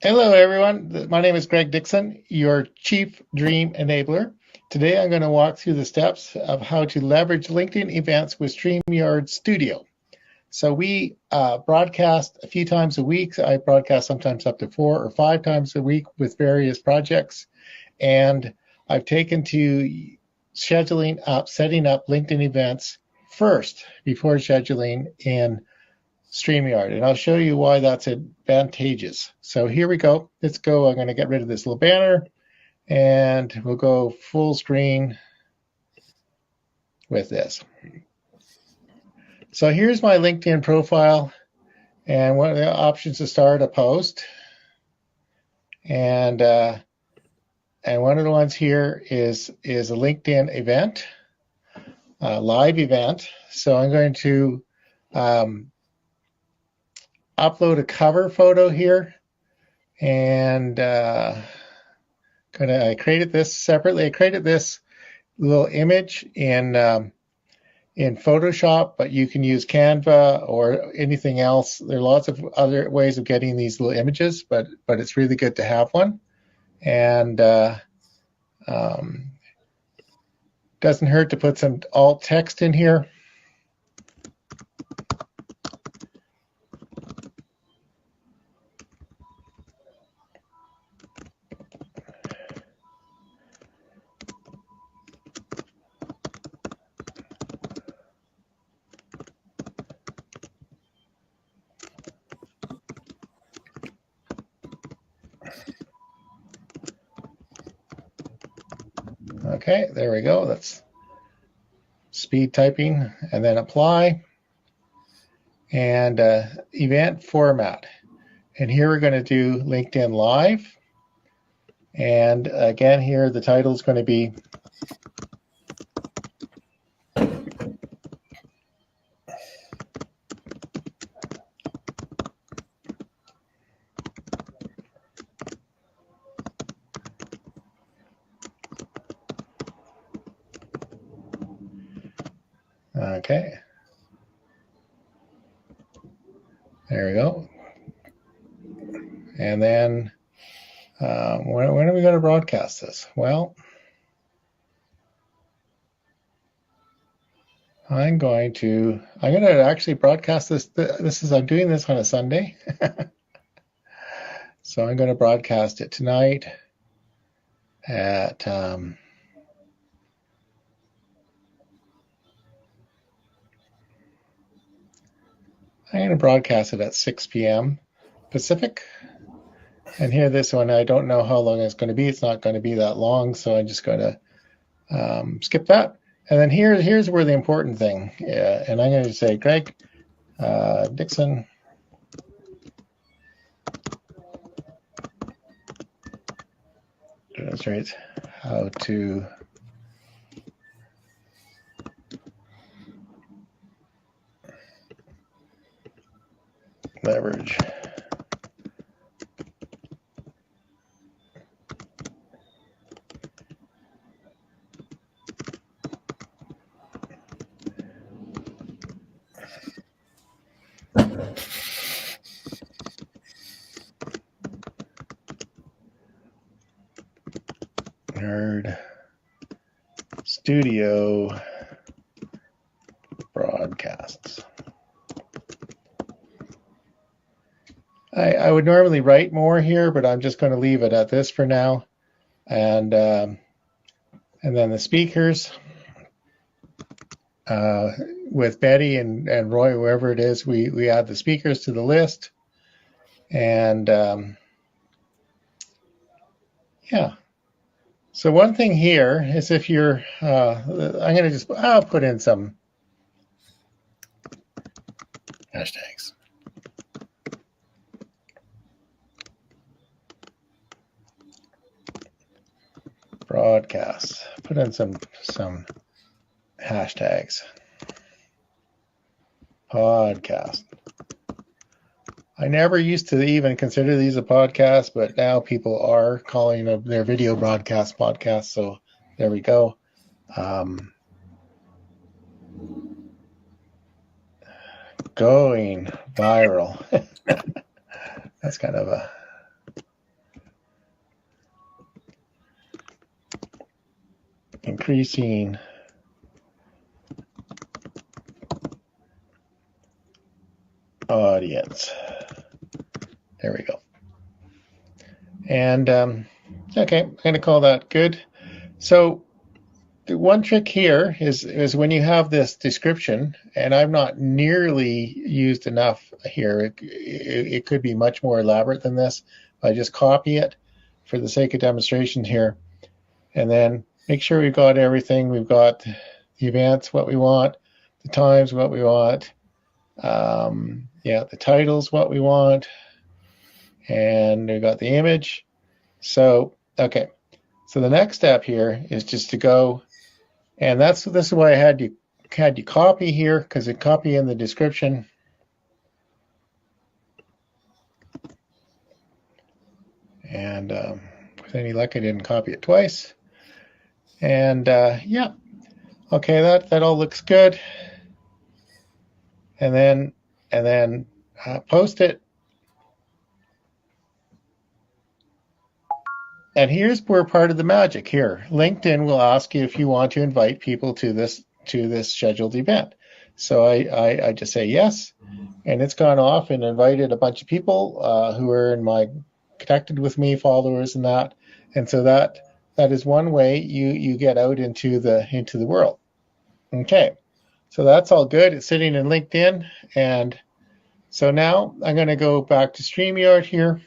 Hello, everyone. My name is Greg Dixon, your Chief Dream Enabler. Today, I'm going to walk through the steps of how to leverage LinkedIn events with StreamYard Studio. So we broadcast a few times a week. I broadcast sometimes up to 4 or 5 times a week with various projects. And I've taken to setting up LinkedIn events first before scheduling in StreamYard, and I'll show you why that's advantageous. So here we go. Let's go. I'm going to get rid of this little banner, and we'll go full screen with this. So here's my LinkedIn profile, and one of the options to start a post. And one of the ones here is a LinkedIn event, a live event. So I'm going to upload a cover photo here, and I created this separately. I created this little image in Photoshop, but you can use Canva or anything else. There are lots of other ways of getting these little images, but it's really good to have one. And doesn't hurt to put some alt text in here. Okay, there we go. That's speed typing, and then apply, and event format. And here we're going to do LinkedIn Live. And again, here the title is going to be okay. There we go. And then when are we going to broadcast this? Well, I'm going to actually broadcast this. I'm doing this on a Sunday. So I'm going to broadcast it tonight at I'm going to broadcast it at 6 p.m. Pacific. And here, this one, I don't know how long it's going to be. It's not going to be that long, so I'm just going to skip that. And then here's where the important thing, and I'm going to say, Greg Dixon, demonstrates how to leverage Nerd Studio broadcasts. I would normally write more here, but I'm just going to leave it at this for now. And then the speakers with Betty and Roy, whoever it is, we add the speakers to the list. And yeah. So one thing here is if you're, I'm going to I'll put in some hashtags. Broadcasts. Put in some hashtags. Podcast. I never used to even consider these a podcast, but now people are calling their video broadcast podcasts. So there we go. Going viral. That's kind of a increasing audience. There we go. And okay, I'm going to call that good. So the one trick here is when you have this description, and I've not nearly used enough here. It could be much more elaborate than this. I just copy it for the sake of demonstration here, and then make sure we've got everything. We've got the events, what we want, the times, what we want. Yeah, the titles, what we want, and we've got the image. So, okay. So the next step here is just to go, and this is why I had you copy here, because it copy in the description. And with any luck, I didn't copy it twice. And yeah, okay, that all looks good. And then post it. And here's where part of the magic here. LinkedIn will ask you if you want to invite people to this scheduled event. So I just say yes, and it's gone off and invited a bunch of people who are in my connected with me, followers, and that. And so that is one way you get out into the world. Okay, so that's all good. It's sitting in LinkedIn, and so now I'm going to go back to StreamYard here.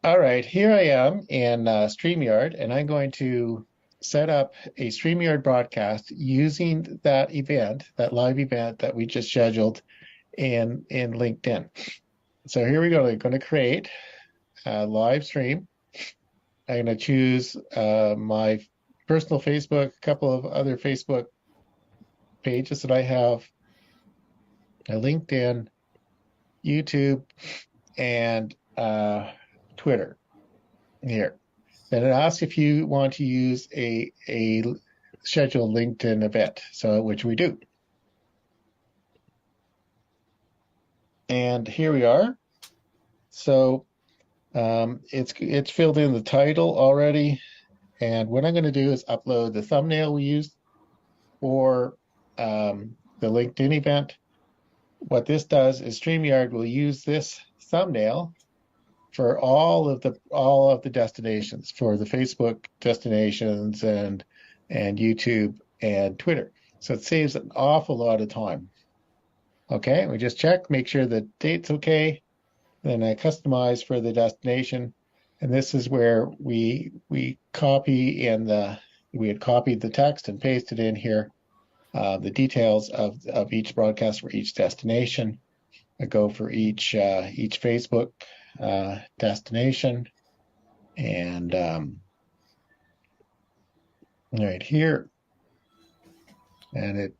All right, here I am in StreamYard, and I'm going to set up a StreamYard broadcast using that event, that live event that we just scheduled in LinkedIn. So here we go. I'm going to create a live stream. I'm going to choose my personal Facebook, a couple of other Facebook pages that I have, a LinkedIn, YouTube, and Twitter here. Then it asks if you want to use a scheduled LinkedIn event, so which we do. And here we are. So it's filled in the title already. And what I'm going to do is upload the thumbnail we used for the LinkedIn event. What this does is StreamYard will use this thumbnail for all of the destinations, for the Facebook destinations and YouTube and Twitter. So it saves an awful lot of time. Okay, we just check, make sure the date's okay. Then I customize for the destination, and this is where we copy we had copied the text and pasted in here the details of each broadcast for each destination. I go for each Facebook destination, and right here, and it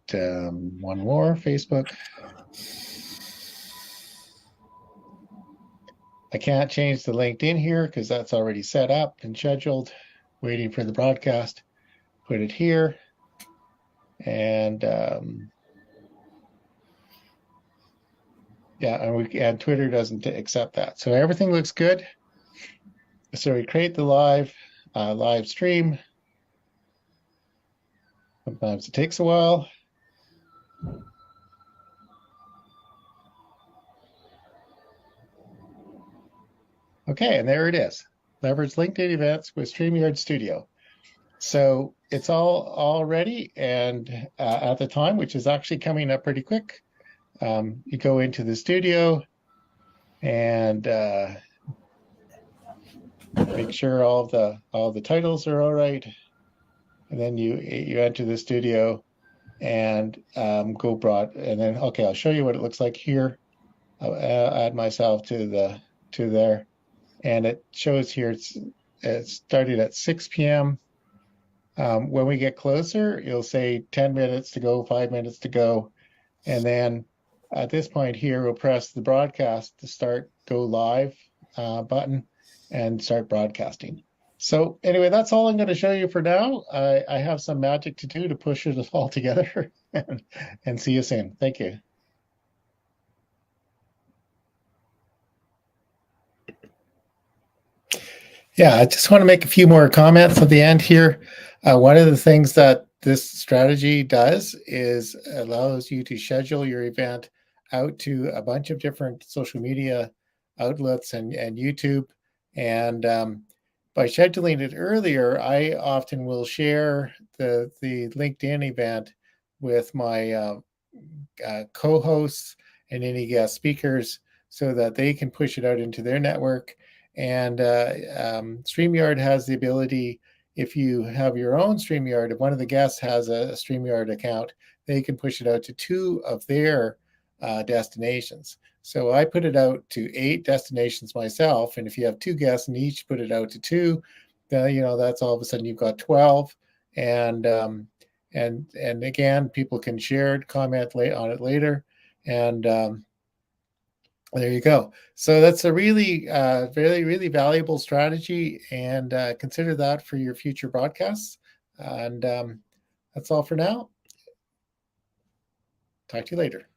one more Facebook. I can't change the LinkedIn here because that's already set up and scheduled, waiting for the broadcast. Put it here, and yeah, and Twitter doesn't accept that. So everything looks good. So we create the live stream. Sometimes it takes a while. Okay, and there it is. Leverage LinkedIn events with StreamYard Studio. So it's all ready, and at the time, which is actually coming up pretty quick, you go into the studio and make sure all the titles are all right, and then you enter the studio and go broad, and then okay, I'll show you what it looks like here. I'll add myself to there, and it shows here it started at 6 p.m. When we get closer, you'll say 10 minutes to go, 5 minutes to go, and then at this point here, we'll press the broadcast to start go live button and start broadcasting. So anyway, that's all I'm going to show you for now. I have some magic to do to push it all together, and see you soon. Thank you. Yeah, I just want to make a few more comments at the end here. One of the things that this strategy does is allows you to schedule your event out to a bunch of different social media outlets and YouTube. And by scheduling it earlier, I often will share the LinkedIn event with my co-hosts and any guest speakers so that they can push it out into their network. And StreamYard has the ability, if you have your own StreamYard, if one of the guests has a StreamYard account, they can push it out to 2 of their destinations. So I put it out to 8 destinations myself, and if you have 2 guests and each put it out to 2, then that's all of a sudden you've got 12, and again, people can share it, comment on it later, and there you go. So that's a really, really valuable strategy, and consider that for your future broadcasts. And that's all for now. Talk to you later.